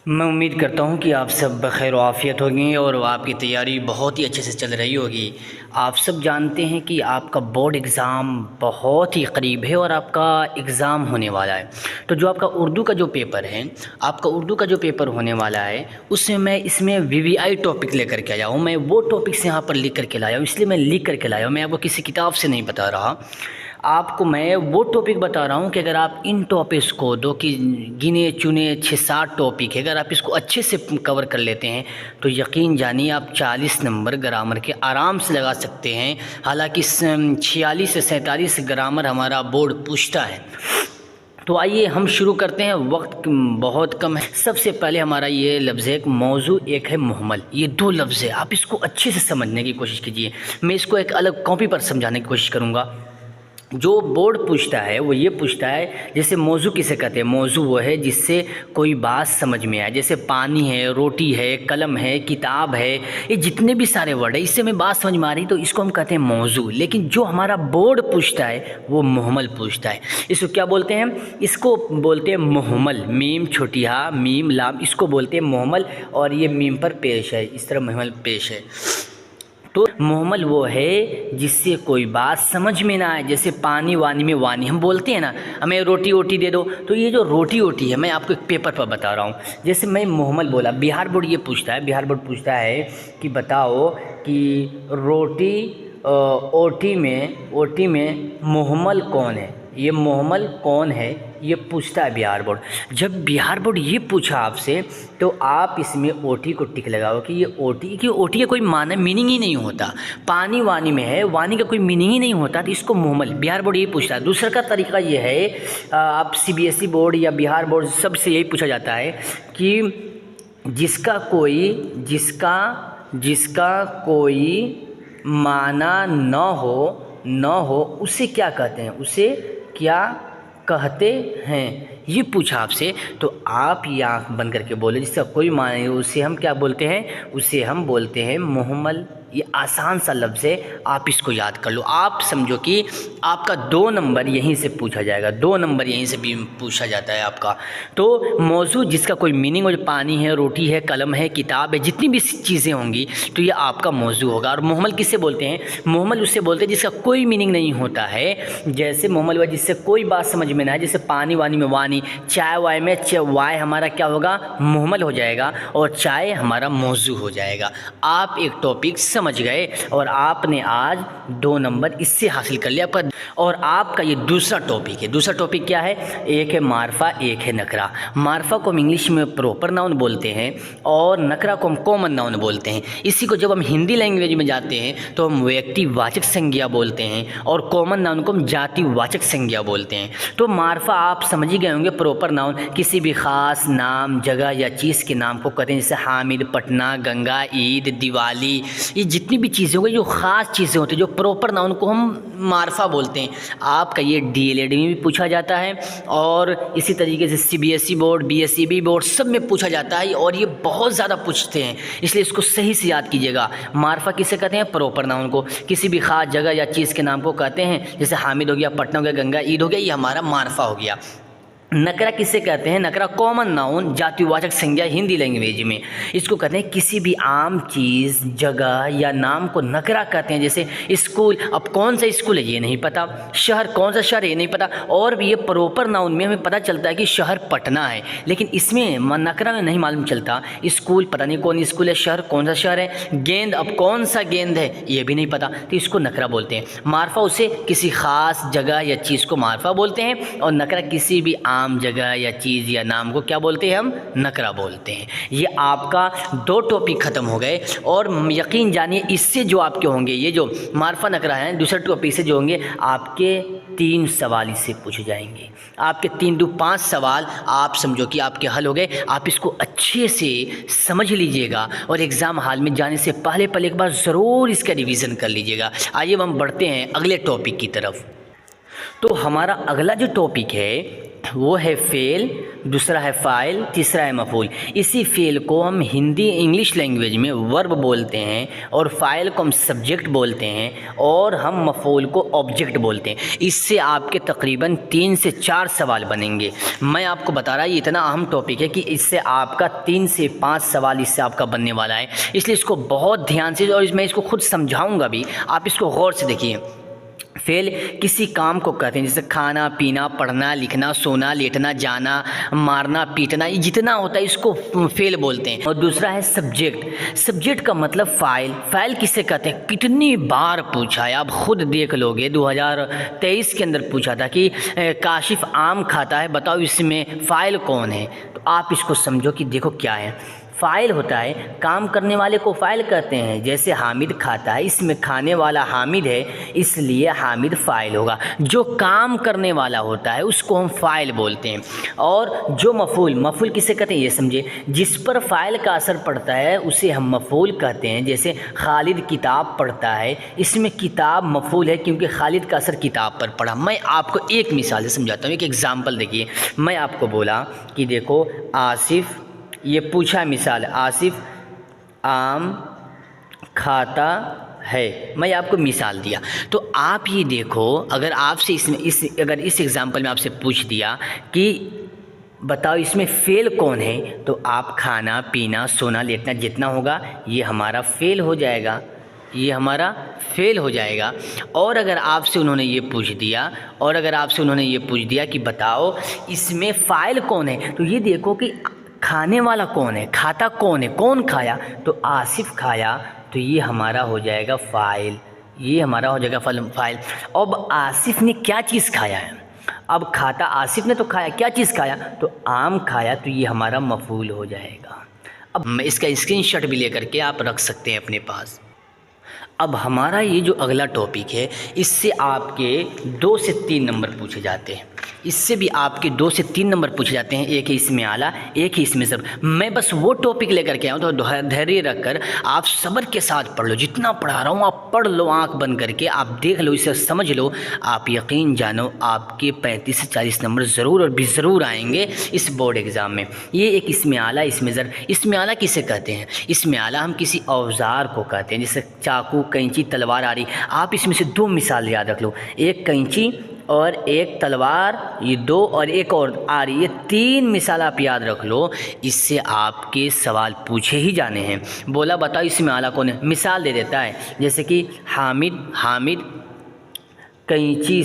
मैं उम्मीद करता हूँ कि आप सब बखैर व आफ़ियत होंगे और आपकी तैयारी बहुत ही अच्छे से चल रही होगी। आप सब जानते हैं कि आपका बोर्ड एग्ज़ाम बहुत ही करीब है और आपका एग्ज़ाम होने वाला है। तो जो आपका उर्दू का जो पेपर है, आपका उर्दू का जो पेपर होने वाला है, उसमें मैं इसमें वीवीआई टॉपिक लेकर के आया हूँ। मैं वो टॉपिक्स यहाँ पर लिख करके लाया हूँ, इसलिए मैं लिख करके लाया हूँ। मैं आपको किसी किताब से नहीं बता रहा, आपको मैं वो टॉपिक बता रहा हूँ कि अगर आप इन टॉपिक्स को दो कि गिने चुने 6-7 टॉपिक है, अगर आप इसको अच्छे से कवर कर लेते हैं तो यकीन जानिए आप 40 नंबर ग्रामर के आराम से लगा सकते हैं। हालांकि 46 से 47 ग्रामर हमारा बोर्ड पूछता है। तो आइए हम शुरू करते हैं, वक्त बहुत कम है। सबसे पहले हमारा ये लफ्ज़ है मौजू, एक है मुहम्मल। ये दो लफ्ज़ है, आप इसको अच्छे से समझने की कोशिश कीजिए। मैं इसको एक अलग कॉपी पर समझाने की कोशिश करूँगा। जो बोर्ड पूछता है वो ये पूछता है, जैसे मौजू किसे कहते हैं? मौजू वो है जिससे कोई बात समझ में आए, जैसे पानी है, रोटी है, कलम है, किताब है, ये जितने भी सारे वर्ड है, इससे हमें बात समझ में आ रही तो इसको हम कहते हैं मौजू। लेकिन जो हमारा बोर्ड पूछता है वो मुहम्मल पूछता है। इसको क्या बोलते हैं? इसको बोलते हैं मुहम्मल। मीम छोटी हा, मीम लाम, इसको बोलते हैं मुहम्मल। और ये मीम पर पेश है, इस तरह मुहम्मल पेश है। तो मुहम्मल वो है जिससे कोई बात समझ में ना आए, जैसे पानी वानी में वानी हम बोलते हैं ना, हमें रोटी वोटी दे दो। तो ये जो रोटी वोटी है मैं आपको एक पेपर पर बता रहा हूँ। जैसे मैं मुहम्मल बोला, बिहार बोर्ड ये पूछता है, बिहार बोर्ड पूछता है कि बताओ कि रोटी ओटी में मुहम्मल कौन है? ये मुहम्मल कौन है ये पूछता है बिहार बोर्ड। जब बिहार बोर्ड ये पूछा आपसे तो आप इसमें ओटी को टिक लगाओ कि ये ओटी का कोई माना मीनिंग ही नहीं होता। पानी वानी में है, वानी का कोई मीनिंग ही नहीं होता, तो इसको मुहम्मल बिहार बोर्ड ये पूछता है। दूसरा का तरीका ये है, आप सीबीएसई बोर्ड या बिहार बोर्ड सबसे यही पूछा जाता है कि जिसका कोई माना न हो उसे क्या कहते हैं? उसे क्या कहते हैं? ये पूछा आपसे तो आप ये आँख बंद करके बोले जिसका कोई माना नहीं उसे हम क्या बोलते हैं? उसे हम बोलते हैं मुहम्मल। ये आसान सा लफ्ज़ है, आप इसको याद कर लो। आप समझो कि आपका 2 नंबर यहीं से पूछा जाएगा, 2 नंबर यहीं से भी पूछा जाता है आपका। तो मौजू जिसका कोई मीनिंग हो, जो पानी है, रोटी है, कलम है, किताब है, जितनी भी चीज़ें होंगी तो ये आपका मौजू होगा। और मुहम्मल किससे बोलते हैं? मुहम्मल उससे बोलते हैं जिसका कोई मीनिंग नहीं होता है। जैसे मुहम्मल हुआ जिससे कोई बात समझ में ना आए, जैसे पानी वानी में वानी, चाय वाय में वाय हमारा क्या होगा? मुहम्मल हो जाएगा और चाय हमारा मौजू हो जाएगा। आप एक टॉपिक समझ गए और आपने आज 2 नंबर इससे हासिल कर लिया आपका। और आपका ये दूसरा टॉपिक है। दूसरा टॉपिक क्या है? एक है मार्फा, एक है नकरा। मार्फा को हम इंग्लिश में प्रॉपर नाउन बोलते हैं और नकरा को हम कॉमन नाउन बोलते हैं। इसी को जब हम हिंदी लैंग्वेज में जाते हैं तो हम व्यक्तिवाचक संज्ञा बोलते हैं और कॉमन नाउन को हम जातिवाचक संज्ञा बोलते हैं। तो मार्फा आप समझ ही गए होंगे, प्रॉपर नाउन किसी भी ख़ास नाम, जगह या चीज़ के नाम को कहते हैं। जैसे हामिद, पटना, गंगा, ईद, दिवाली, ये जितनी भी चीज़ें होंगी जो ख़ास चीज़ें होती हैं, जो प्रॉपर नाउन को हम मार्फा बोलते हैं। आपका ये डीएलएड में भी पूछा जाता है और इसी तरीके से सीबीएसई बोर्ड, बीएसईबी बोर्ड सब में पूछा जाता है और ये बहुत ज़्यादा पूछते हैं, इसलिए इसको सही से याद कीजिएगा। मार्फा किसे कहते हैं? प्रॉपर नाउन को किसी भी ख़ास जगह या चीज़ के नाम को कहते हैं। जैसे हामिद हो गया, पटना हो गया, गंगा, ईद हो गया, ये हमारा मार्फा हो गया। नकरा किसे कहते हैं? नकरा कॉमन नाउन, जातिवाचक संज्ञा हिंदी लैंग्वेज में। इसको कहते हैं किसी भी आम चीज़, जगह या नाम को नकरा कहते हैं। जैसे स्कूल, अब कौन सा स्कूल है ये नहीं पता, शहर कौन सा शहर है ये नहीं पता। और भी ये प्रॉपर नाउन में हमें पता चलता है कि शहर पटना है, लेकिन इसमें नकरा में नहीं मालूम चलता। स्कूल पता नहीं कौन स्कूल है, शहर कौन सा शहर है, गेंद अब कौन सा गेंद है ये भी नहीं पता, तो इसको नकरा बोलते हैं। मार्फा उसे किसी ख़ास जगह या चीज़ को मार्फा बोलते हैं और नकरा किसी भी आम जगह या चीज़ या नाम को क्या बोलते हैं? हम नकरा बोलते हैं। ये आपका 2 टॉपिक ख़त्म हो गए और यकीन जानिए इससे जो आपके होंगे, ये जो मार्फा नकरा है, दूसरे टॉपिक से जो होंगे आपके 3 सवाल इससे पूछे जाएंगे। आपके 3 दो 5 सवाल आप समझो कि आपके हल हो गए। आप इसको अच्छे से समझ लीजिएगा और एग्ज़ाम हॉल में जाने से पहले एक बार ज़रूर इसका रिवीज़न कर लीजिएगा। आइए हम बढ़ते हैं अगले टॉपिक की तरफ। तो हमारा अगला जो टॉपिक है वो है फ़ेल, दूसरा है फ़ाइल, तीसरा है मफ़ूल। इसी फ़ेल को हम हिंदी इंग्लिश लैंग्वेज में वर्ब बोलते हैं, और फ़ाइल को हम सब्जेक्ट बोलते हैं, और हम मफ़ूल को ऑब्जेक्ट बोलते हैं। इससे आपके तकरीबन 3 से 4 सवाल बनेंगे। मैं आपको बता रहा, ये इतना अहम टॉपिक है कि इससे आपका 3 से 5 सवाल इससे आपका बनने वाला है, इसलिए इसको बहुत ध्यान से, और मैं इसको खुद समझाऊँगा भी, आप इसको गौर से देखिए। फेल किसी काम को कहते हैं, जैसे खाना पीना, पढ़ना लिखना, सोना लेटना, जाना, मारना पीटना, ये जितना होता है इसको फेल बोलते हैं। और दूसरा है सब्जेक्ट। सब्जेक्ट का मतलब फ़ाइल। फ़ाइल किसे कहते हैं? कितनी बार पूछा है, आप खुद देख लोगे। 2023 के अंदर पूछा था कि काशिफ आम खाता है, बताओ इसमें फ़ाइल कौन है। तो आप इसको समझो कि देखो क्या है। फ़ाइल होता है, काम करने वाले को फ़ाइल कहते हैं। जैसे हामिद खाता है, इसमें खाने वाला हामिद है, इसलिए हामिद फ़ाइल होगा। जो काम करने वाला होता है उसको हम फ़ाइल बोलते हैं। और जो मफ़ूल किसे कहते हैं ये समझे। जिस पर फ़ाइल का असर पड़ता है उसे हम मफ़ूल कहते हैं। जैसे खालिद किताब पढ़ता है, इसमें किताब मफ़ूल है क्योंकि खालिद का असर किताब पर पड़ा। मैं आपको एक मिसाल से समझाता हूँ, एक एग्ज़ाम्पल देखिए। मैं आपको बोला कि देखो आसिफ़, ये पूछा मिसाल, आसिफ आम खाता है, मैं आपको मिसाल दिया। तो आप ये देखो, अगर आपसे अगर इस एग्ज़ाम्पल में आपसे पूछ दिया कि बताओ इसमें फ़ेल कौन है, तो आप खाना पीना सोना लेटना जितना होगा ये हमारा फ़ेल हो जाएगा, ये हमारा फ़ेल हो जाएगा। और अगर आपसे उन्होंने ये पूछ दिया कि बताओ इसमें फ़ाइल कौन है, तो ये देखो कि खाने वाला कौन है, खाता कौन है, कौन खाया, तो आसिफ खाया, तो ये हमारा हो जाएगा फ़ाइल, ये हमारा हो जाएगा फ़ाइल। अब आसिफ ने क्या चीज़ खाया है, अब खाता आसिफ ने तो खाया, क्या चीज़ खाया, तो आम खाया, तो ये हमारा मफ़ूल हो जाएगा। अब मैं इसका स्क्रीनशॉट भी लेकर के आप रख सकते हैं अपने पास। अब हमारा ये जो अगला टॉपिक है, इससे आपके 2 से 3 नंबर पूछे जाते हैं। इससे भी आपके 2 से 3 नंबर पूछे जाते हैं। एक है इसमें आला, एक है इसमें ज़र्फ। मैं बस वो टॉपिक लेकर के आऊँ, तो धैर्य रखकर आप सब्र के साथ पढ़ लो। जितना पढ़ा रहा हूँ आप पढ़ लो, आँख बंद करके आप देख लो, इसे समझ लो। आप यकीन जानो आपके 35 से 40 नंबर ज़रूर और भी ज़रूर आएंगे इस बोर्ड एग्ज़ाम में। ये एक इसमें आला, इसमें ज़र्फ। इसमें आला किसे कहते हैं? इसमें आला हम किसी औज़ार को कहते हैं, जैसे चाकू, कैंची, तलवार आ रही। आप इसमें से 2 मिसाल याद रख लो, एक कैंची और एक तलवार, ये 2, और एक और आ रही, ये 3 मिसाल आप याद रख लो। इससे आपके सवाल पूछे ही जाने हैं। बोला बताओ इसमें आला कौन है, मिसाल दे देता है, जैसे कि हामिद कैंची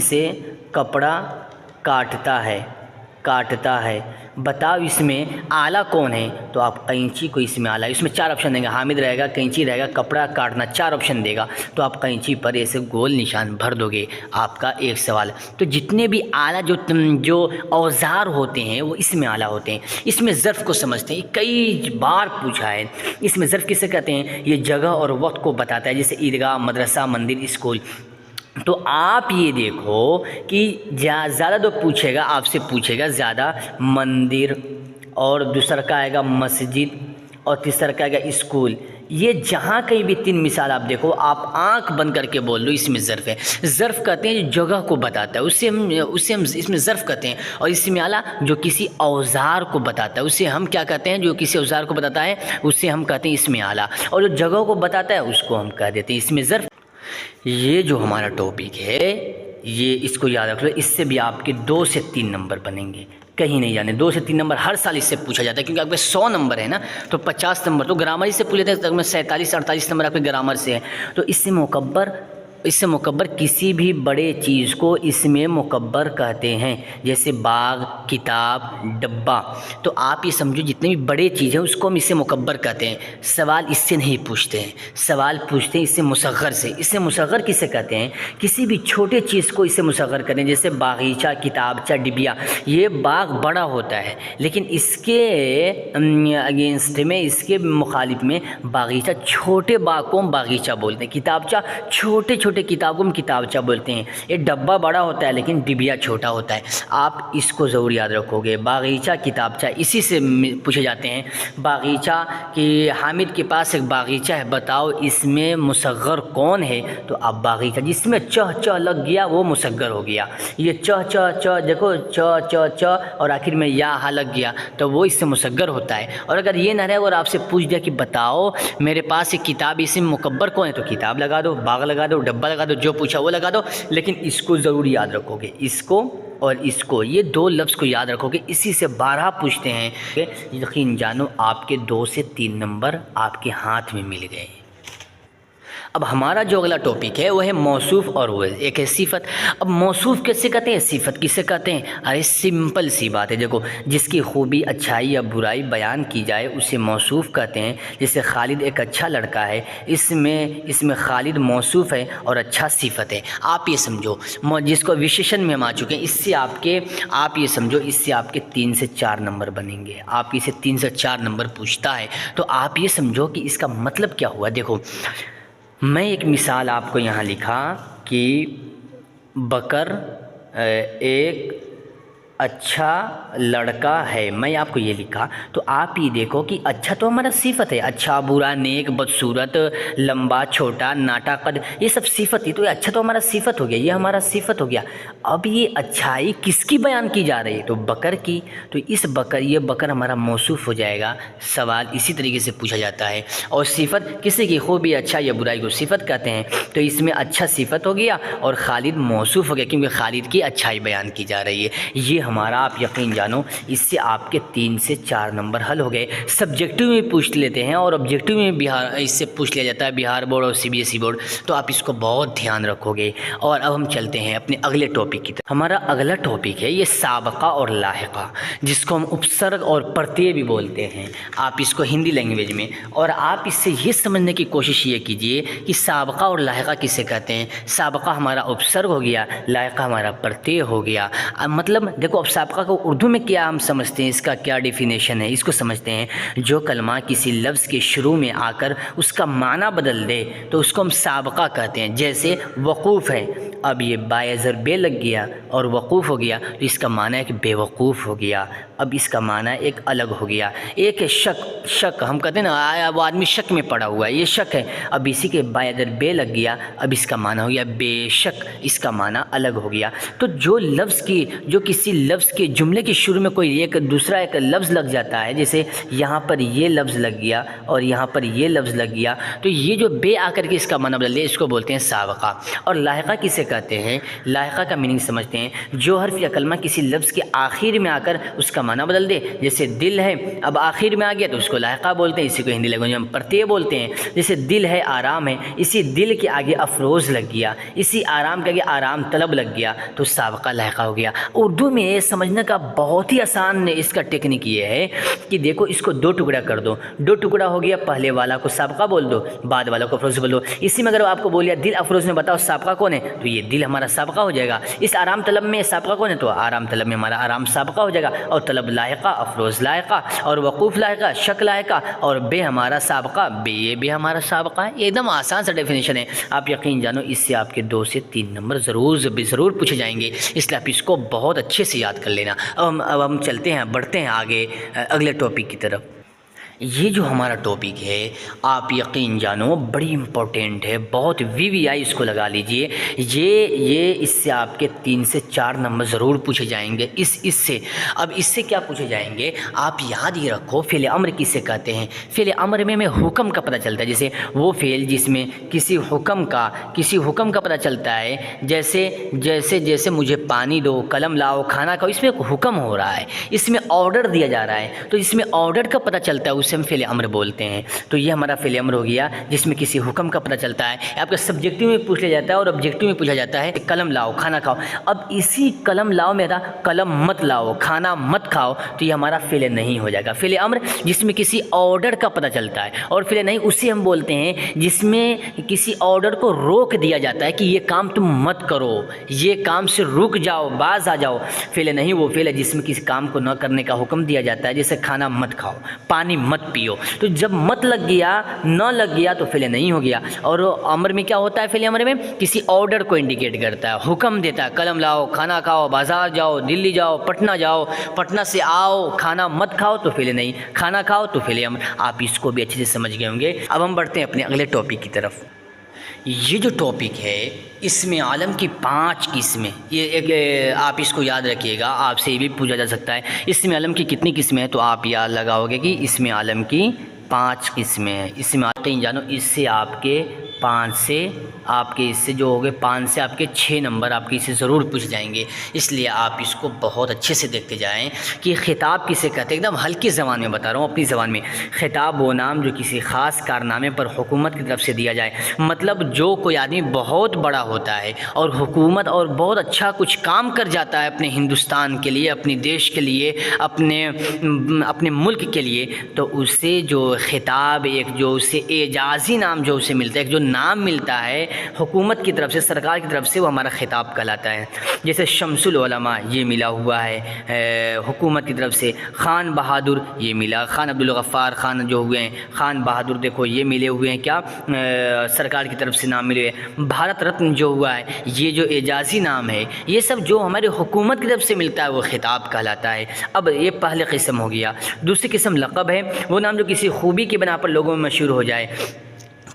से कपड़ा काटता है, बताओ इसमें आला कौन है, तो आप कैंची को इसमें आला, इसमें 4 ऑप्शन देंगे, हामिद रहेगा, कैंची रहेगा, कपड़ा काटना, 4 ऑप्शन देगा, तो आप कैंची पर ऐसे गोल निशान भर दोगे, आपका एक सवाल। तो जितने भी आला जो औज़ार होते हैं वो इसमें आला होते हैं। इसमें ज़र्फ़ को समझते हैं, कई बार पूछा है। इसमें ज़र्फ़ किसे कहते हैं? ये जगह और वक्त को बताता है, जैसे ईदगाह, मदरसा, मंदिर, स्कूल। तो आप ये देखो कि ज़्यादा तो पूछेगा, आपसे पूछेगा ज़्यादा मंदिर, और दूसरा का आएगा मस्जिद, और तीसरा का आएगा स्कूल। ये जहाँ कहीं भी 3 मिसाल आप देखो, आप आंख बंद करके बोल लो इसमें ज़र्फ़ है। ज़र्फ़ कहते हैं जो जगह को बताता है, उससे हम इसमें ज़र्फ़ कहते हैं। और इसमें आला जो किसी औज़ार को बताता है, उसे हम क्या कहते हैं? जो किसी औज़ार को बताता है उससे हम कहते हैं इसमें आला, और जो जगह को बताता है उसको हम कह देते हैं इसमें ज़र्फ़। ये जो हमारा टॉपिक है, ये इसको याद रख लो। इससे भी आपके 2 से 3 नंबर बनेंगे, कहीं नहीं जाने। 2 से 3 नंबर हर साल इससे पूछा जाता है, क्योंकि आपके 100 नंबर है ना, तो 50 नंबर तो ग्रामर से पूछे थे, तक में 47-48 नंबर आपके ग्रामर से है। तो इससे मुकब्बर किसी भी बड़े चीज़ को इसमें मुकब्बर कहते हैं, जैसे बाग, किताब, डब्बा। तो आप ये समझो जितनी भी बड़े चीज़ हैं उसको हम इससे मुकब्बर कहते हैं। सवाल इससे नहीं पूछते हैं, सवाल पूछते हैं इससे मुसग़्ग़र से। इससे मुसग़्ग़र किसे कहते हैं? किसी भी छोटे चीज़ को इससे मुसग़्ग़र करें, जैसे बागीचा, किताबचा, डिबिया। ये बाग बड़ा होता है, लेकिन इसके अगेंस्ट में, इसके मुखालिफ में बागीचा, छोटे बाग को हम बागीचा बोलते हैं। किताबचा छोटे छोटे किताब को हम किताबचा बोलते हैं। ये डब्बा बड़ा होता है लेकिन डिबिया छोटा होता है। आप इसको ज़रूर याद रखोगे। बागीचा किताबचा इसी से पूछे जाते हैं। बागीचा कि हामिद के पास एक बागीचा है, बताओ इसमें मुसग्गर कौन है? तो अब बागीचा जिसमें चह चह लग गया वो मुसग्गर हो गया। ये चह चह चह देखो च च च और आखिर में या हा लग गया तो वो इससे मुसग्गर होता है। और अगर ये ना रहे और आपसे पूछ दिया कि बताओ मेरे पास एक किताब इसमें मुकब्बर कौन है, तो किताब लगा दो, बाग लगा दो, डब्बा लगा दो, जो पूछा वो लगा दो। लेकिन इसको ज़रूर याद रखोगे, इसको और इसको, ये दो लफ्ज़ को याद रखोगे। इसी से 12 पूछते हैं। यकीन जानो आपके 2 से 3 नंबर आपके हाथ में मिल गए। अब हमारा जो अगला टॉपिक है वो है मौसूफ़ और वो एक है सिफ़त। अब मौसूफ़ कैसे कहते हैं, सिफ़त किसे कहते हैं? अरे सिंपल सी बात है, देखो जिसकी खूबी, अच्छाई या बुराई बयान की जाए उसे मौसूफ़ कहते हैं। जैसे खालिद एक अच्छा लड़का है, इसमें खालिद मौसूफ़ है और अच्छा सिफ़त है। आप ये समझो, जिसको विशेषण में हम आ चुके हैं, इससे आप ये समझो इससे आपके 3 से 4 नंबर बनेंगे। आप इसे 3 से 4 नंबर पूछता है तो आप ये समझो कि इसका मतलब क्या हुआ। देखो मैं एक मिसाल आपको यहाँ लिखा कि बकर एक अच्छा लड़का है, मैं आपको ये लिखा तो आप ये देखो कि अच्छा तो हमारा सिफ़त है। अच्छा, बुरा, नेक, बदसूरत, लंबा, छोटा, नाटा कद, ये सब सिफ़त ही तो। अच्छा तो हमारा सिफ़त हो गया, ये हमारा सिफ़त हो गया। अब ये अच्छाई किसकी बयान की जा रही है? तो बकर की। तो ये बकर हमारा मौसूफ़ हो जाएगा। सवाल इसी तरीके से पूछा जाता है। और सिफ़त किसी की खूबी, अच्छा या बुराई को सिफ़त कहते हैं। तो इसमें अच्छा सिफ़त हो गया और खालिद मौसूफ़ हो गया क्योंकि खालिद की अच्छाई बयान की जा रही है। ये हमारा, आप यकीन जानो इससे आपके 3 से 4 नंबर हल हो गए। सब्जेक्टिव में पूछ लेते हैं और ऑब्जेक्टिव में इससे पूछ लिया जाता है, बिहार बोर्ड और CBSE बोर्ड। तो आप इसको बहुत ध्यान रखोगे। और अब हम चलते हैं अपने अगले टॉपिक की तरफ। हमारा अगला टॉपिक है ये साबका और लाहिका, जिसको हम उपसर्ग और प्रत्यय भी बोलते हैं। आप इसको हिंदी लैंग्वेज में, और आप इससे ये समझने की कोशिश ये कीजिए कि साबका और लाहिका किसे कहते हैं। साबका हमारा उपसर्ग हो गया, लाहिका हमारा प्रत्यय हो गया। मतलब देखो अब साबका को उर्दू में क्या हम समझते हैं, इसका क्या डेफिनेशन है, इसको समझते हैं। जो कलमा किसी लफ्ज़ के शुरू में आकर उसका माना बदल दे तो उसको हम साबका कहते हैं। जैसे वकूफ़ है, अब ये बायज़र बे लग गया और वकूफ़ हो गया तो इसका माना है कि बेवकूफ़ हो गया। अब इसका माना एक अलग हो गया। एक है शक, हम कहते हैं ना वो आदमी शक में पड़ा हुआ है, ये शक है। अब इसी के बायज़र बे लग गया, अब इसका माना हो गया बेशक, इसका माना अलग हो गया। तो जो किसी लफ्ज़ के जुमले के शुरू में कोई एक लफ्ज़ लग जाता है, जैसे यहाँ पर ये लफ्ज़ लग गया और यहाँ पर ये लफ्ज़ लग गया, तो ये जो बे आकर के इसका माना बदल दे इसको बोलते हैं साबका। और लाहिका किसे कहते हैं? लाहिका का मीनिंग समझते हैं। जो हर्फ या कलमा किसी लफ्ज़ के आखिर में आकर उसका माना बदल दे। जैसे दिल है, अब आखिर में आ गया तो उसको लाहिका बोलते हैं। इसी को हिंदी लैंग्वेज में हम प्रत्यय बोलते हैं। जैसे दिल है, आराम है, इसी दिल के आगे अफरोज़ लग गया, इसी आराम के आगे आराम तलब लग गया तो साबका लाहिका हो गया। उर्दू में ये समझने का बहुत ही आसान इसका टेक्निक ये है कि देखो इसको 2 टुकड़ा कर दो। 2 टुकड़ा हो गया, पहले वाला को साबका बोल दो, बाद वाला को अफरोज़ बोल दो। इसी में अगर आपको बोलिए दिल अफरोज़ में बताओ साबका कौन है, तो ये दिल हमारा साबका हो जाएगा। इस आराम तलब में साबका कौन है, तो आराम तलब में हमारा आराम साबका हो जाएगा। और तलब लाहिका, अफरोज़ लाहिका, और वकूफ़ लाहिका, शक लाहिका, और बे हमारा साबका, ये बे हमारा साबका है। एकदम आसान सा डेफिनेशन है। आप यकीन जानो इससे आपके 2 से 3 नंबर ज़रूर पूछे जाएंगे, इसलिए आप इसको बहुत अच्छे से याद कर लेना। अब हम चलते हैं, बढ़ते हैं आगे अगले टॉपिक की तरफ। ये जो हमारा टॉपिक है आप यकीन जानो बड़ी इम्पोर्टेंट है, बहुत VVI इसको लगा लीजिए। ये इससे आपके 3 से 4 नंबर ज़रूर पूछे जाएंगे। इससे अब इससे क्या पूछे जाएंगे, आप याद ही रखो। फ़ेल अम्र किसे कहते हैं? फ़ेल अम्र में हुक्म का पता चलता है। जैसे वो फ़ेल जिसमें किसी हुक्म का पता चलता है, जैसे मुझे पानी दो, कलम लाओ, खाना खाओ, इसमें हुक्म हो रहा है, इसमें ऑर्डर दिया जा रहा है, तो इसमें ऑर्डर का पता चलता है, उसे हम फ़ेल अम्र बोलते हैं। तो ये हमारा फ़ेल अम्र हो गया जिसमें किसी हुक्म का पता चलता है। आपका सब्जेक्टिव में पूछ लिया जाता है और ऑब्जेक्टिव में पूछा जाता है कलम लाओ, खाना खाओ। अब इसी कलम लाओ में था कलम मत लाओ, खाना मत खाओ, तो ये हमारा फ़ेल नहीं हो जाएगा। फ़ेल अम्र जिसमें किसी ऑर्डर का पता चलता है, और फ़ेल नहीं उसे हम बोलते हैं जिसमें किसी ऑर्डर को रोक दिया जाता है कि ये काम तुम मत करो, ये काम से रुक जाओ, बाज आ जाओ। फ़ेल नहीं वो फ़ेल है जिसमें किसी काम को न करने का हुक्म दिया जाता है, जैसे खाना मत खाओ, पानी مت پیو. تو جب مت لگ گیا نہ لگ گیا تو فعل نہیں ہو گیا. اور امر میں کیا ہوتا ہے؟ فعل امر میں کسی آرڈر کو انڈیکیٹ کرتا ہے، حکم دیتا ہے، قلم لاؤ، کھانا کھاؤ، بازار جاؤ، دلی جاؤ، پٹنہ جاؤ، پٹنہ سے آؤ، کھانا مت کھاؤ تو فعل نہیں، کھانا کھاؤ تو فعل امر. آپ اس کو بھی اچھے سے سمجھ گئے ہوں گے. اب ہم بڑھتے ہیں اپنے اگلے ٹاپک کی طرف. یہ جو ٹاپک ہے اسم عالم کی 5 قسمیں، یہ ایک آپ اس کو یاد رکھیے گا، آپ سے یہ بھی پوچھا جا سکتا ہے اسم عالم کی کتنی قسمیں ہیں، تو آپ یاد لگاؤ گے کہ اسم عالم کی 5 قسمیں ہیں. اسم عالم جانو، اس سے آپ کے 5 سے آپ کے اس سے جو ہوگے 5 سے آپ کے 6 نمبر آپ کے اس سے ضرور پوچھ جائیں گے. اس لیے آپ اس کو بہت اچھے سے دیکھتے جائیں کہ خطاب کسے کہتے ہیں. ایک دم ہلکی زبان میں بتا رہا ہوں، اپنی زبان میں. خطاب وہ نام جو کسی خاص کارنامے پر حکومت کی طرف سے دیا جائے. مطلب جو کوئی آدمی بہت بڑا ہوتا ہے اور حکومت اور بہت اچھا کچھ کام کر جاتا ہے اپنے ہندوستان کے لیے، اپنے دیش کے لیے، اپنے ملک کے لیے، تو اسے جو خطاب ایک جو اسے اعزازی نام جو اسے ملتا ہے، ایک جو نام ملتا ہے حکومت کی طرف سے، سرکار کی طرف سے، وہ ہمارا خطاب کہلاتا ہے. جیسے شمس العلماء یہ ملا ہوا ہے حکومت کی طرف سے. خان بہادر یہ ملا، خان عبدالغفار خان جو ہوئے ہیں، خان بہادر دیکھو یہ ملے ہوئے ہیں کیا، سرکار کی طرف سے نام ملے. بھارت رتن جو ہوا ہے یہ جو اعزازی نام ہے، یہ سب جو ہمارے حکومت کی طرف سے ملتا ہے وہ خطاب کہلاتا ہے. اب یہ پہلے قسم ہو گیا. دوسری قسم لقب ہے، وہ نام جو کسی خوبی کی بنا پر لوگوں میں مشہور ہو جائے.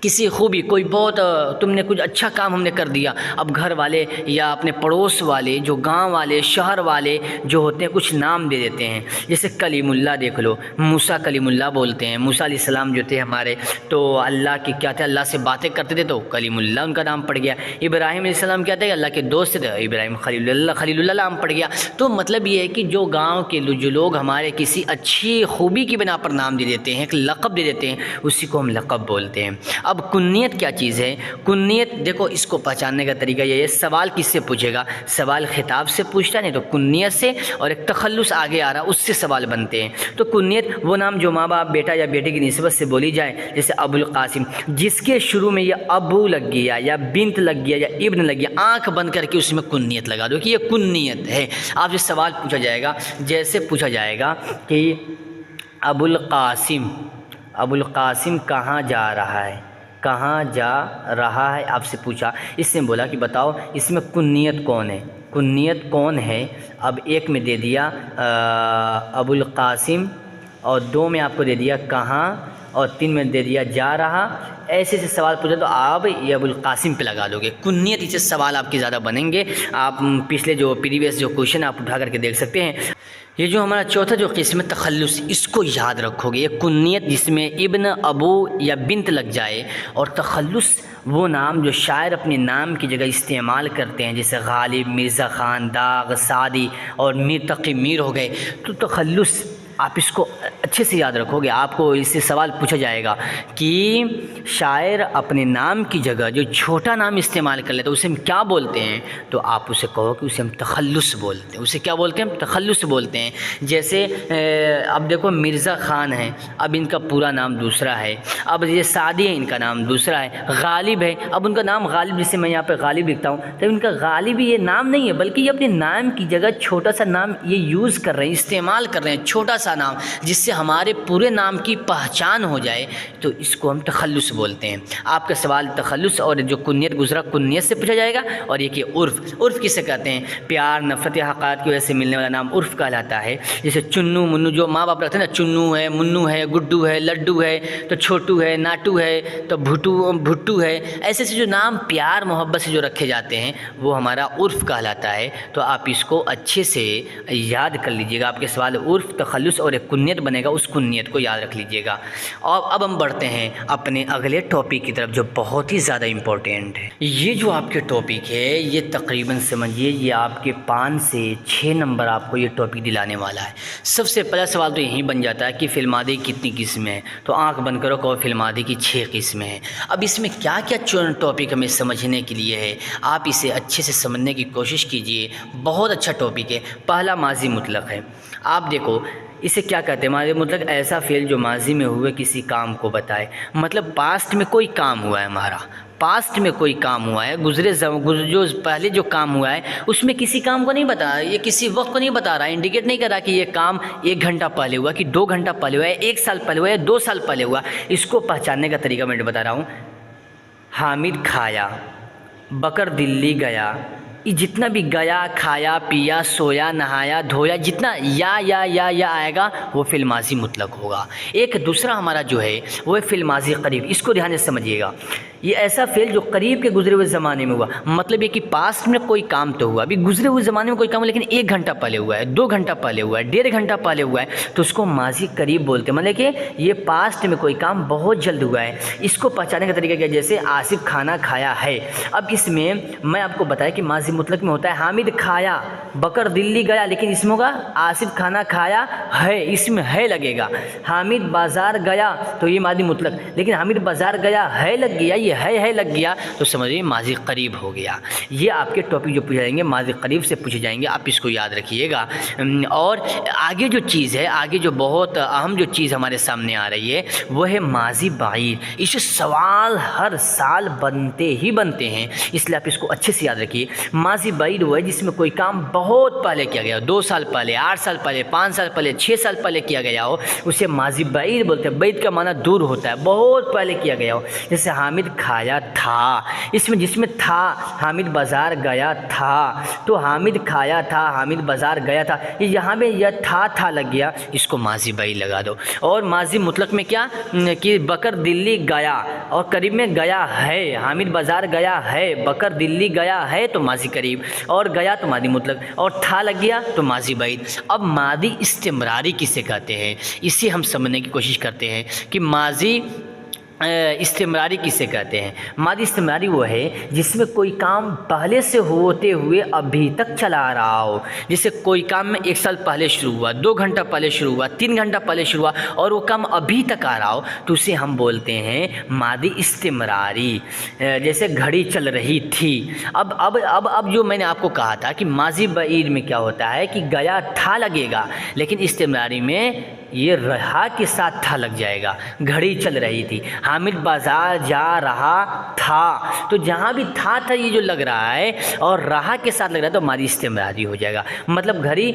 کسی خوبی، کوئی بہت تم نے کچھ اچھا کام ہم نے کر دیا، اب گھر والے یا اپنے پڑوس والے، جو گاؤں والے، شہر والے جو ہوتے ہیں کچھ نام دے دیتے ہیں. جیسے کلیم اللہ دیکھ لو، موسیٰ کلیم اللہ بولتے ہیں. موسیٰ علیہ السلام جو تھے ہمارے، تو اللہ کی کیا تھے، اللہ سے باتیں کرتے تھے تو کلیم اللہ ان کا نام پڑ گیا. ابراہیم علیہ السلام کیا تھے، اللہ کے دوست تھے، ابراہیم خلیل اللہ نام پڑ گیا. تو مطلب یہ ہے کہ جو گاؤں کے جو لوگ ہمارے کسی اچھی خوبی کی بنا پر نام دے دیتے ہیں، ایک لقب دے دیتے ہیں، اسی کو ہم لقب بولتے ہیں. اب کنیت کیا چیز ہے؟ کنیت دیکھو، اس کو پہچاننے کا طریقہ یہ ہے، سوال کس سے پوچھے گا؟ سوال خطاب سے پوچھتا ہے، نہیں تو کنیت سے، اور ایک تخلص آگے آ رہا اس سے سوال بنتے ہیں. تو کنیت وہ نام جو ماں باپ، بیٹا یا بیٹے کی نسبت سے بولی جائے. جیسے ابو القاسم، جس کے شروع میں یہ ابو لگ گیا یا بنت لگ گیا یا ابن لگ گیا، آنکھ بند کر کے اس میں کنیت لگا دو کہ یہ کنیت ہے. آپ سے سوال پوچھا جائے گا، جیسے پوچھا جائے گا کہ ابو القاسم کہاں جا رہا ہے، کہاں جا رہا ہے، آپ سے پوچھا. اس نے بولا کہ بتاؤ اس میں کنیت کون ہے، کنیت کون ہے. اب ایک میں دے دیا ابو القاسم، اور 2 میں آپ کو دے دیا کہاں، اور 3 میں دے دیا جا رہا. ایسے سے سوال پوچھا تو آپ یہ ابو القاسم پہ لگا دو گے. کنیت اس سے سوال آپ کے زیادہ بنیں گے. آپ پچھلے جو پریویس جو کوشچن آپ اٹھا کر کے دیکھ سکتے ہیں. یہ جو ہمارا چوتھا جو قسم ہے تخلص، اس کو یاد رکھو گے. یہ کنیت جس میں ابن، ابو یا بنت لگ جائے. اور تخلص وہ نام جو شاعر اپنے نام کی جگہ استعمال کرتے ہیں، جیسے غالب، مرزا خان، داغ، سعدی اور میر تقی میر ہو گئے. تو تخلص آپ اس کو اچھے سے یاد رکھو گے. آپ کو اس سے سوال پوچھا جائے گا کہ شاعر اپنے نام کی جگہ جو چھوٹا نام استعمال کر لیتا ہے اسے ہم کیا بولتے ہیں، تو آپ اسے کہو کہ اسے ہم تخلص بولتے ہیں. اسے کیا بولتے ہیں؟ ہم تخلص بولتے ہیں. جیسے اب دیکھو مرزا خان ہے، اب ان کا پورا نام دوسرا ہے. اب یہ سعدی ہے، ان کا نام دوسرا ہے. غالب ہے، اب ان کا نام غالب، جسے میں یہاں پہ غالب لکھتا ہوں، تو ان کا غالب یہ نام نہیں ہے، بلکہ یہ اپنے نام کی جگہ چھوٹا سا نام یہ یوز کر رہے ہیں، استعمال کر رہے ہیں، چھوٹا سا نام، جس سے ہمارے پورے نام کی پہچان ہو جائے. تو اس کو ہم تخلص بولتے ہیں. آپ کا سوال تخلص اور جو کنیت گزرا، کنیت سے پوچھا جائے گا. اور یہ کہ عرف کسے کہتے ہیں؟ پیار، نفرت یا حقارت کی وجہ سے ملنے والا نام عرف کہلاتا ہے. جیسے چنو منو، جو ماں باپ رکھتے ہیں نا، چنو ہے، منو ہے، گڈو ہے، لڈو ہے، تو چھوٹو ہے، ناٹو ہے، تو بھٹو ہے. ایسے جو نام پیار محبت سے جو رکھے جاتے ہیں وہ ہمارا عرف کہلاتا ہے. تو آپ اس کو اچھے سے یاد کر لیجیے گا. آپ کے سوال عرف، تخلص اور ایک کنیت بنے گا، اس کنیت کو یاد رکھ لیجیے گا. اور اب ہم بڑھتے ہیں اپنے اگلے ٹاپک کی طرف جو بہت ہی زیادہ امپورٹنٹ ہے. یہ جو آپ کے ٹاپک ہے یہ تقریباً سمجھیے یہ آپ کے 5 سے 6 نمبر آپ کو یہ ٹاپک دلانے والا ہے. سب سے پہلا سوال تو یہی بن جاتا ہے کہ فعل ماضی کی کتنی قسمیں ہیں، تو آنکھ بند کرو کہ فعل ماضی کی 6 قسمیں ہیں. اب اس میں کیا کیا ٹاپک ہمیں سمجھنے کے لیے ہے، آپ اسے اچھے سے سمجھنے کی کوشش کیجئے. بہت اچھا ٹاپک ہے. پہلا ماضی مطلق ہے. آپ دیکھو اسے کیا کہتے ہیں؟ ماضی مطلق ایسا فعل جو ماضی میں ہوئے کسی کام کو بتائے. مطلب پاسٹ میں کوئی کام ہوا ہے ہمارا، पास्ट में कोई काम हुआ है, जो पहले जो काम हुआ है उसमें किसी काम को नहीं बता, ये किसी वक्त को नहीं बता रहा, इंडिकेट नहीं कर रहा कि ये काम 1 घंटा पहले हुआ, कि 2 घंटा पहले हुआ है, 1 साल पहले हुआ है, 2 साल पहले हुआ। इसको पहचानने का तरीका मैं बता रहा हूँ। हामिद खाया, बकर दिल्ली गया, ये जितना भी गया, खाया, पिया, सोया, नहाया, धोया, जितना या आएगा वो फ़िल माज़ी मुतलक होगा। एक दूसरा हमारा जो है वो है फ़िल माज़ी करीब। इसको ध्यान से समझिएगा, ये ऐसा फ़ेल जो करीब के गुजरे हुए ज़माने में हुआ, मतलब ये कि पास्ट में कोई काम तो हुआ, अभी गुजरे हुए ज़माने में कोई काम हुआ लेकिन 1 घंटा पहले हुआ है, 2 घंटा पहले हुआ है, 1.5 घंटा पहले हुआ है, तो उसको माज़ी करीब बोलते हैं। मतलब कि ये पास्ट में कोई काम बहुत जल्द हुआ है। इसको पहचानने का तरीका क्या, जैसे आसिफ खाना खाया है। अब इसमें मैं आपको बताया कि माज़ी मुतलक में होता है हामिद खाया, बकर दिल्ली गया, लेकिन इसमें होगा आसिफ खाना खाया है, इसमें है लगेगा। हामिद बाज़ार गया तो ये माज़ी मुतलक, लेकिन हामिद बाज़ार गया है लग गया, ये है लग गया, तो समझिए माज़ी करीब हो गया। ये आपके टॉपिक जो पूछे जाएंगे माज़ी करीब से पूछे जाएंगे, आप इसको याद रखिएगा। और आगे जो चीज़ है, आगे जो बहुत अहम जो चीज़ हमारे सामने आ रही है वो है माज़ी बाइद। इस सवाल हर साल बनते ही बनते हैं, इसलिए आप इसको अच्छे से याद रखिए। माज़ी बाइद वो है जिसमें कोई काम बहुत पहले किया गया हो, 2 साल पहले, 8 साल पहले, 5 साल पहले, 6 साल पहले किया गया हो, उसे माज़ी बाइद बोलते हैं। बाइद का माना दूर होता है, बहुत पहले किया गया हो। जैसे हामिद खाया था, इसमें जिसमें था हामिद बाज़ार गया था, तो हामिद खाया था, हामिद बाज़ार गया था, ये यहाँ पे यह था लग गया, इसको माज़ी बाइद लगा दो। और माज़ी मुतलक में क्या कि बकर दिल्ली गया और करीब में गया है, हामिद बाज़ार गया है, बकर दिल्ली गया है तो माज़ी करीब, और गया तो माज़ी मुतलक, और था लग गया तो माज़ी बाइद। अब माज़ी इस्तिमरारी किसे कहते हैं, इसे हम समझने की कोशिश करते हैं कि माज़ी इस्तिमरारी किसे कहते हैं। माज़ी इस्तिमरारी वो है जिसमें कोई काम पहले से होते हुए अभी तक चला रहा हो। जैसे कोई काम में 1 साल पहले शुरू हुआ, 2 घंटा पहले शुरू हुआ, 3 घंटा पहले शुरू हुआ और वो काम अभी तक आ रहा हो, तो उसे हम बोलते हैं माज़ी इस्तिमरारी। जैसे घड़ी चल रही थी। अब जो मैंने आपको कहा था कि माज़ी बाइद में क्या होता है कि गया था लगेगा, लेकिन इस्तिमरारी में ये रहा के साथ था लग जाएगा। घड़ी चल रही थी, हामिद बाज़ार जा रहा था, तो जहाँ भी था ये जो लग रहा है और रहा के साथ लग रहा है तो माज़ी इस्तिमरारी हो जाएगा। मतलब घड़ी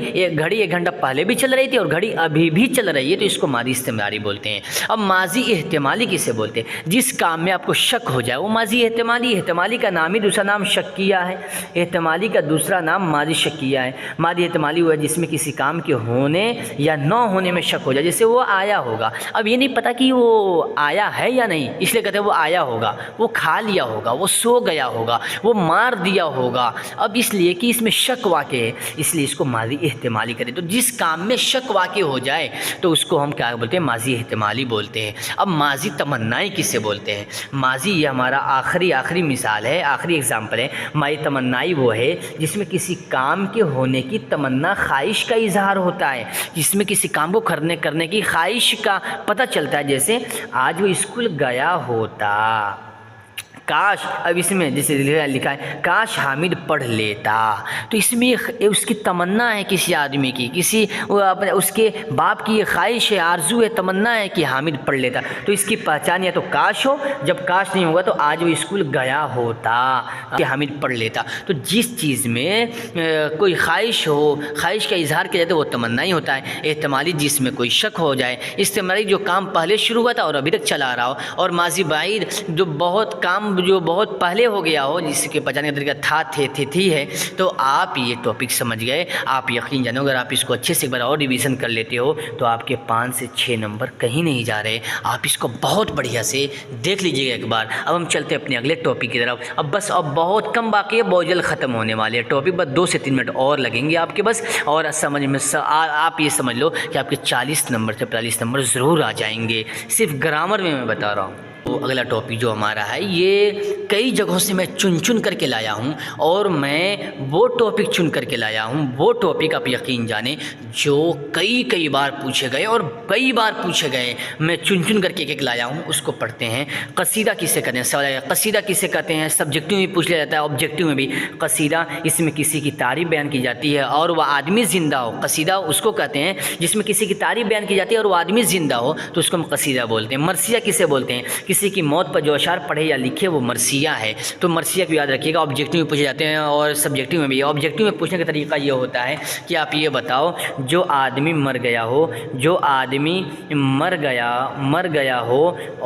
1 घंटा पहले भी चल रही थी और घड़ी अभी भी चल रही है, तो इसको माज़ी इस्तिमरारी बोलते हैं। अब माज़ी एहतिमाली किसे बोलते हैं, जिस काम में आपको शक हो जाए वो माज़ी एहतिमाली। एहतिमाली का नाम ही दूसरा नाम शक्किया है, एहतिमाली का दूसरा नाम माज़ी शक्किया है। माज़ी एहतिमाली हुआ जिसमें किसी काम के होने या न होने में शक हो जाए। जैसे वो आया होगा, अब ये नहीं पता कि वो आया है या नहीं, इसलिए कहते हैं वो आया होगा, वो खा लिया होगा, वो सो गया होगा, वो मार दिया होगा। अब इसलिए कि इसमें शक वाक़े है, इसलिए इसको माज़ी एहतिमाली करें। तो जिस काम में शक वाक़े हो जाए तो उसको हम क्या बोलते हैं, माज़ी एहतिमाली बोलते हैं। अब माज़ी तमन्नाएँ किससे बोलते हैं। माज़ी ये हमारा आखिरी मिसाल है, आखिरी एग्जाम्पल है। माज़ी तमन्नाई वो है जिसमें किसी काम के होने की तमन्ना, ख्वाहिश का इजहार होता है, जिसमें किसी काम को करने की ख्वाहिश का पता चलता है। जैसे आज वो स्कूल गया होता, काश, अब इसमें जैसे लिखा है काश हामिद पढ़ लेता, तो इसमें उसकी तमन्ना है किसी आदमी की, किसी अपने उसके बाप की ये ख्वाहिश है, आरजू है, तमन्ना है कि हामिद पढ़ लेता। तो इसकी पहचान या तो काश हो, जब काश नहीं होगा तो आज वो स्कूल गया होता कि हामिद पढ़ लेता। तो जिस चीज़ में कोई ख्वाहिश हो, ख्वाहिश का इजहार किया जाए तो वो तमन्ना ही होता है। एहतिमाली जिसमें कोई शक हो जाए। इस्तिमरारी जो काम पहले शुरू हुआ था और अभी तक चला रहा हो। और माज़ी बाइद जो बहुत काम जो बहुत पहले हो गया हो, जिसके पहचानने का तरीका था, थी है। तो आप ये टॉपिक समझ गए। आप यकीन जानो अगर आप इसको अच्छे से एक बार और रिवीजन कर लेते हो तो आपके 5 से 6 नंबर कहीं नहीं जा रहे। आप इसको बहुत बढ़िया से देख लीजिएगा एक बार। अब हम चलते हैं अपने अगले टॉपिक की तरफ। अब बहुत कम बाकी है, बहुत जल्द ख़त्म होने वाले हैं टॉपिक, बस 2 से 3 मिनट और लगेंगे आपके बस। और समझ में आप ये समझ लो कि आपके 40 नंबर से 45 नंबर ज़रूर आ जाएंगे, सिर्फ ग्रामर में मैं बता रहा हूँ। तो अगला टॉपिक जो हमारा है ये कई जगहों से मैं चुन करके लाया हूँ, और मैं वो टॉपिक चुन करके लाया हूँ, वो टॉपिक आप यकीन जाने जो कई बार पूछे गए और कई बार पूछे गए। मैं चुन करके एक लाया हूँ, उसको पढ़ते हैं। कसीदा किसे कहते हैं, सवाल है कसीदा किसे कहते हैं। सब्जेक्टिव में पूछ लिया जाता है, ऑब्जेक्टिव में भी। कसीदा इसमें किसी की तारीफ़ बयान की जाती है और वह आदमी ज़िंदा हो। कसीदा उसको कहते हैं जिसमें किसी की तारीफ़ बयान की जाती है और वो आदमी ज़िंदा हो, तो उसको हम कसीदा बोलते हैं। मरसिया किसे बोलते हैं, کسی کی موت پر جو اشعار پڑھے یا لکھے وہ مرثیہ ہے۔ تو مرثیہ کو یاد رکھیے گا، آبجیکٹیو میں پوچھے جاتے ہیں اور سبجیکٹیو میں بھی۔ آبجیکٹیو میں پوچھنے کا طریقہ یہ ہوتا ہے کہ آپ یہ بتاؤ جو آدمی مر گیا ہو، جو آدمی مر گیا ہو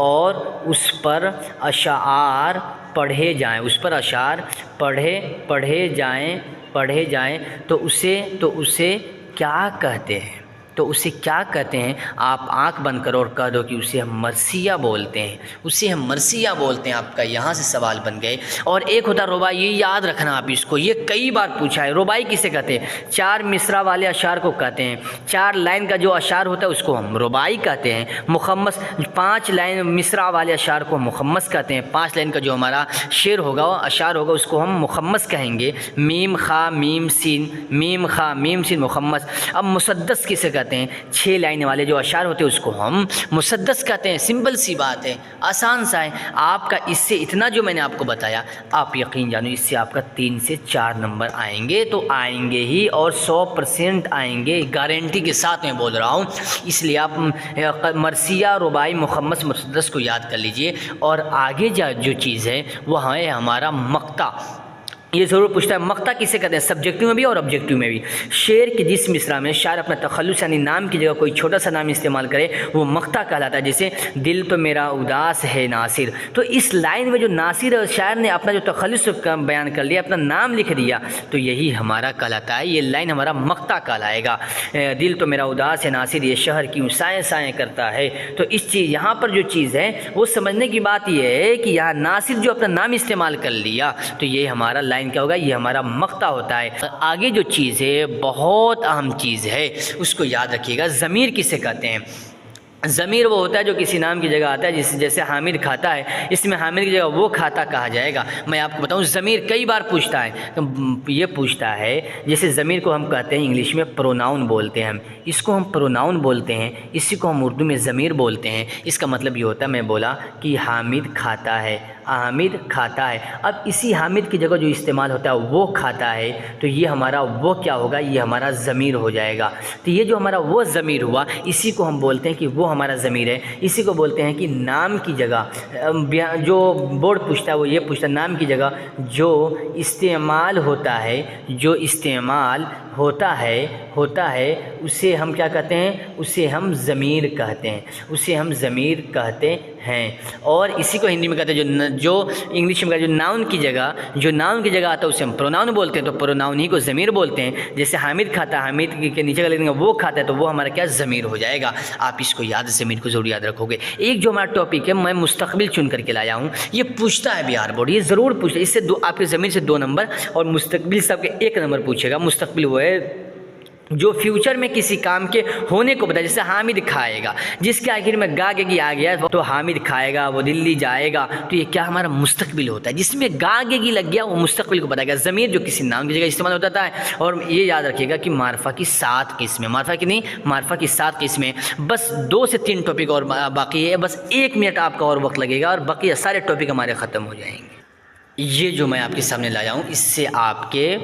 اور اس پر اشعار پڑھے جائیں، اس پر اشعار پڑھے جائیں تو اسے کیا کہتے ہیں؟ تو اسے کیا کہتے ہیں؟ آپ آنکھ بند کرو اور کہہ دو کہ اسے ہم مرثیہ بولتے ہیں، اسے ہم مرثیہ بولتے ہیں۔ آپ کا یہاں سے سوال بن گئے۔ اور ایک ہوتا ہے رباعی، یہ یاد رکھنا آپ اس کو، یہ کئی بار پوچھا ہے۔ رباعی کسے کہتے ہیں؟ 4 مصرع والے اشعار کو کہتے ہیں۔ 4 لائن کا جو اشعار ہوتا ہے اس کو ہم رباعی کہتے ہیں۔ مخمس 5 لائن مصرع والے اشعار کو مخمس کہتے ہیں۔ 5 لائن کا جو ہمارا شعر ہوگا، اشعار ہوگا، اس کو ہم مخمس کہیں گے۔ میم خا میم سین مخمس۔ اب مسدس کسے کہتے ہیں؟ 6 لائن والے جو اشعار ہوتے ہیں اس کو ہم مسدس کہتے ہیں۔ سمپل سی بات ہے، آسان سا ہے۔ آپ کا اس سے اتنا جو میں نے آپ کو بتایا، آپ یقین جانو اس سے آپ کا 3 سے 4 نمبر آئیں گے، تو آئیں گے ہی، اور 100% آئیں گے، گارنٹی کے ساتھ میں بول رہا ہوں۔ اس لیے آپ مرثیہ، رباعی، مخمس، مسدس کو یاد کر لیجئے۔ اور آگے جو چیز ہے وہ ہے ہمارا مقطع۔ یہ ضرور پوچھتا ہے مقطع کسے کہتے ہیں؟ سبجیکٹیو میں بھی اور آبجیکٹیو میں بھی۔ شعر کے جس مصرع میں شاعر اپنا تخلص یعنی نام کی جگہ کوئی چھوٹا سا نام استعمال کرے وہ مقطع کہلاتا ہے۔ جیسے دل تو میرا اداس ہے ناصر، تو اس لائن میں جو ناصر شاعر نے اپنا جو تخلص بیان کر لیا، اپنا نام لکھ دیا، تو یہی ہمارا کہلاتا ہے، یہ لائن ہمارا مقطع کہلائے گا۔ دل تو میرا اداس ہے ناصر، یہ شہر کیوں سائیں سائیں کرتا ہے۔ تو اس چیز یہاں پر جو چیز ہے وہ سمجھنے کی بات یہ ہے کہ یہاں ناصر جو اپنا نام استعمال کر لیا، تو یہ ہمارا لائن کیا ہوگا؟ یہ ہمارا مقطع ہوتا ہے۔ آگے جو چیز ہے بہت اہم چیز ہے، اس کو یاد رکھیے گا۔ ضمیر کسے کہتے ہیں؟ ضمیر وہ ہوتا ہے جو کسی نام کی جگہ آتا ہے، جیسے حامد کھاتا ہے، اس میں حامد کی جگہ وہ کھاتا کہا جائے گا۔ میں آپ کو بتاؤں ضمیر کئی بار پوچھتا ہے، یہ پوچھتا ہے جیسے ضمیر کو ہم کہتے ہیں انگلش میں پروناؤن بولتے ہیں، ہم اس کو ہم پروناؤن بولتے ہیں، اسی کو ہم اردو میں ضمیر بولتے ہیں۔ اس کا مطلب یہ ہوتا ہے، میں بولا کہ حامد کھاتا ہے، حامد کھاتا ہے، اب اسی حامد کی جگہ جو استعمال ہوتا ہے وہ کھاتا ہے، تو یہ ہمارا وہ کیا ہوگا؟ یہ ہمارا ضمیر ہو جائے گا۔ تو یہ جو ہمارا وہ ضمیر ہوا، اسی کو ہم بولتے ہیں کہ وہ ہمارا ضمیر ہے۔ اسی کو بولتے ہیں کہ نام کی جگہ جو بورڈ پوچھتا ہے وہ یہ پوچھتا ہے نام کی جگہ جو استعمال ہوتا ہے اسے ہم کیا کہتے ہیں؟ اسے ہم ضمیر کہتے ہیں۔ اور اسی کو ہندی میں کہتے ہیں جو انگلش میں کہتے ہیں ناؤن کی جگہ آتا ہے اسے ہم پروناؤن بولتے ہیں، تو پروناؤن ہی کو ضمیر بولتے ہیں۔ جیسے حامد کھاتا ہے، حامد کے نیچے کا لیں گے وہ کھاتا ہے، تو وہ ہمارا کیا؟ ضمیر ہو جائے گا۔ آپ اس کو ضمیر کو ضرور یاد رکھو گے۔ ایک جو ہمارا ٹاپک ہے میں مستقبل چن کر کے لایا ہوں، یہ پوچھتا ہے بہار بورڈ، یہ ضرور پوچھتا ہے۔ اس سے آپ کے ضمیر سے 2 نمبر اور مستقبل سے آپ کے 1 نمبر پوچھے گا۔ مستقبل وہ ہے جو فیوچر میں کسی کام کے ہونے کو بتائے، جیسے حامد کھائے گا، جس کے آخر میں گا گی آ گیا تو حامد کھائے گا، وہ دلی جائے گا، تو یہ کیا ہمارا مستقبل ہوتا ہے۔ جس میں گا گی لگ گیا وہ مستقبل کو بتائے گا۔ ضمیر جو کسی نام کی جگہ استعمال ہوتا ہے، اور یہ یاد رکھیے گا کہ معرفہ کی 7 قسمیں، معرفہ کی 7 قسمیں۔ بس 2 سے 3 ٹاپک اور باقی ہے، بس 1 منٹ آپ کا اور وقت لگے گا اور باقی سارے ٹاپک ہمارے ختم ہو جائیں گے۔ یہ جو میں آپ کے سامنے لایا ہوں، اس سے آپ کے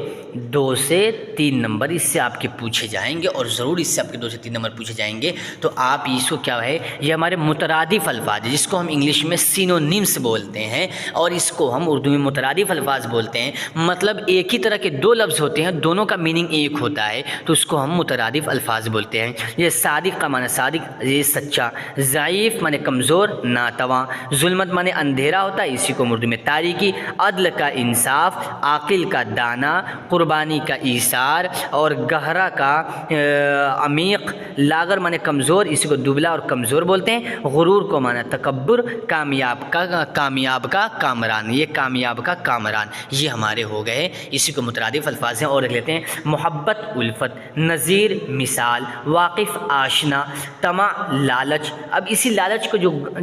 2 سے 3 نمبر اس سے آپ کے پوچھے جائیں گے، اور ضرور اس سے آپ کے 2 سے 3 نمبر پوچھے جائیں گے۔ تو آپ اس کو کیا ہے، یہ ہمارے مترادف الفاظ ہے، جس کو ہم انگلش میں سینونیمس بولتے ہیں، اور اس کو ہم اردو میں مترادف الفاظ بولتے ہیں۔ مطلب ایک ہی طرح کے 2 لفظ ہوتے ہیں، دونوں کا میننگ ایک ہوتا ہے، تو اس کو ہم مترادف الفاظ بولتے ہیں۔ یہ صادق کا معنی صادق، یہ سچا، ضعیف معنی کمزور، ناتواں، ظلمت معنی اندھیرا ہوتا ہے، اسی کو اردو میں تاریکی، عدل کا انصاف، عاقل کا دانا، قربانی کا ایثار، اور گہرا کا عمیق، لاغر معنی کمزور، اسی کو دبلا اور کمزور بولتے ہیں، غرور کو معنی تکبر، کامیاب کا کامران، یہ کامیاب کا کامران، یہ ہمارے ہو گئے، اسی کو مترادف الفاظ ہیں۔ اور رکھ لیتے ہیں محبت الفت، نظیر مثال، واقف آشنا، طمع لالچ۔ اب اسی لالچ کو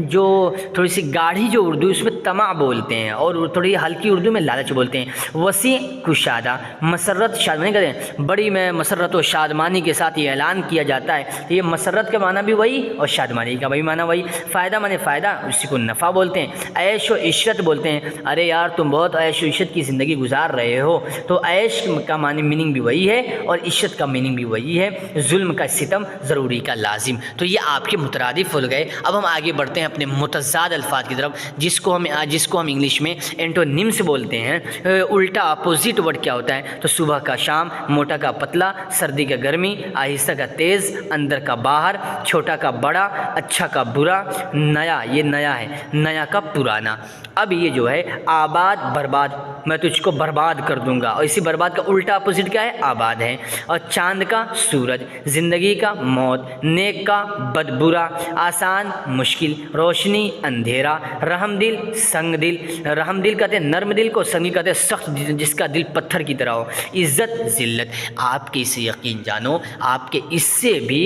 جو تھوڑی سی گاڑھی جو اردو اس میں طمع بولتے ہیں، اور تھوڑی लाल की उर्दू में लालच बोलते हैं। वसी कुशादा, मसरत शादमानी कहते हैं, बड़ी में मसरत व शादमानी के साथ ये ऐलान किया जाता है। तो ये मसरत का माना भी वही और शादमानी का भी माना वही। फ़ायदा माने फ़ायदा, उसी को नफ़ा बोलते हैं। ऐश व इशरत बोलते हैं, अरे यार तुम बहुत ऐश व इशरत की ज़िंदगी गुजार रहे हो। तो ऐश का मानी मीनिंग भी वही है और इशरत का मीनिंग भी वही है। जुल्म का सितम, ज़रूरी का लाजिम। तो ये आपके मुतरादिफ हो गए। अब हम आगे बढ़ते हैं अपने मुतज़ाद अल्फाज की तरफ, जिसको हम इंग्लिश में एंटोनिम्स बोलते हैं। उल्टा अपोजिट वर्ड क्या होता है? तो सुबह का शाम, मोटा का पतला, सर्दी का गर्मी, आहिस्ता का तेज़, अंदर का बाहर, छोटा का बड़ा, अच्छा का बुरा, नया, ये नया है, नया का पुराना। अब ये जो है आबाद बर्बाद, मैं तुझको बर्बाद कर दूंगा, और इसी बर्बाद का उल्टा अपोजिट क्या है? आबाद है। और चांद का सूरज, ज़िंदगी का मौत, नेक का बदबुरा, आसान मुश्किल, रोशनी अंधेरा, रहमदिल संगदिल, रहमदिल कहते हैं नर्म दिल को, संगदिल कहते हैं सख्त जिसका दिल पत्थर की तरह हो, इज़्ज़त ज़िल्लत। आपके इससे यकीन जानो, आपके इससे भी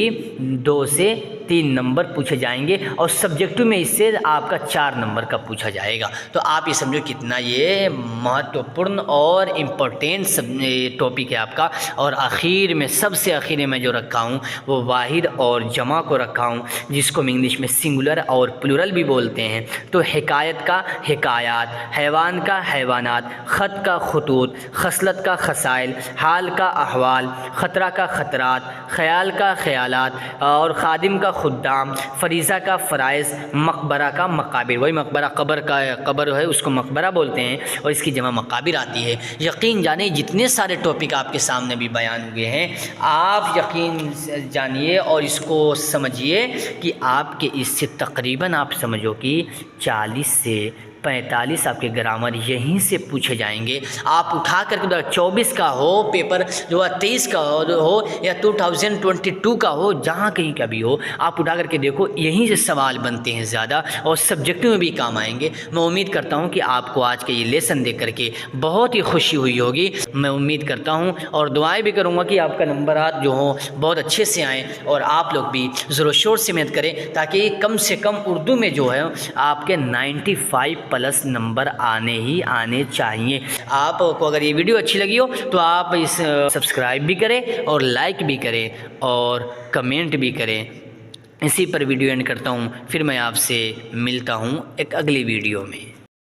2 से 3 नंबर पूछे जाएंगे और सब्जेक्टिव में इससे आपका 4 नंबर का पूछा जाएगा। तो आप ये समझो कितना ये महत्वपूर्ण और इम्पोर्टेंट टॉपिक है आपका। और आखिर में, सबसे आखिर में जो रखा हूँ वो वाहिद और जमा को रखा हूँ, जिसको हम इंग्लिश में सिंगुलर और प्लूरल भी बोलते हैं। तो हिकायत का हिकायात, हैवान का हैवानात, ख़त का खतूत, खसलत का खसाइल, हाल का अहवाल, ख़तरा का ख़तरात, ख़याल का ख़यालात, और खादिम का खुद्दाम, फरीज़ा का फ़राइज़, मकबरा का मकाबिर। वही मकबरा, कब्र है उसको मकबरा बोलते हैं, और इसकी जमा मकाबिर आती है। यकीन जानिए जितने सारे टॉपिक आपके सामने भी बयान हुए हैं, आप यकीन जानिए और इसको समझिए कि आपके इससे तकरीबन आप समझो कि 40 से 45 आपके ग्रामर यहीं से पूछे जाएंगे। आप उठा करके 24 का हो पेपर, जो 23 का हो या 2022 का हो, जहाँ कहीं का भी हो, आप उठा करके देखो, यहीं से सवाल बनते हैं ज़्यादा और सब्जेक्टिव में भी काम आएंगे। मैं उम्मीद करता हूँ कि आपको आज के ये लेसन देख करके बहुत ही खुशी हुई होगी। मैं उम्मीद करता हूँ और दुआएं भी करूँगा कि आपका नंबरात जो हों बहुत अच्छे से आएँ, और आप लोग भी ज़ोर शोर से मेहनत करें ताकि कम से कम उर्दू में जो है आपके 95 प्लस नंबर आने चाहिए। आपको अगर ये वीडियो अच्छी लगी हो तो आप इस सब्सक्राइब भी करें और लाइक भी करें और कमेंट भी करें। इसी पर वीडियो एंड करता हूँ, फिर मैं आपसे मिलता हूँ एक अगली वीडियो में।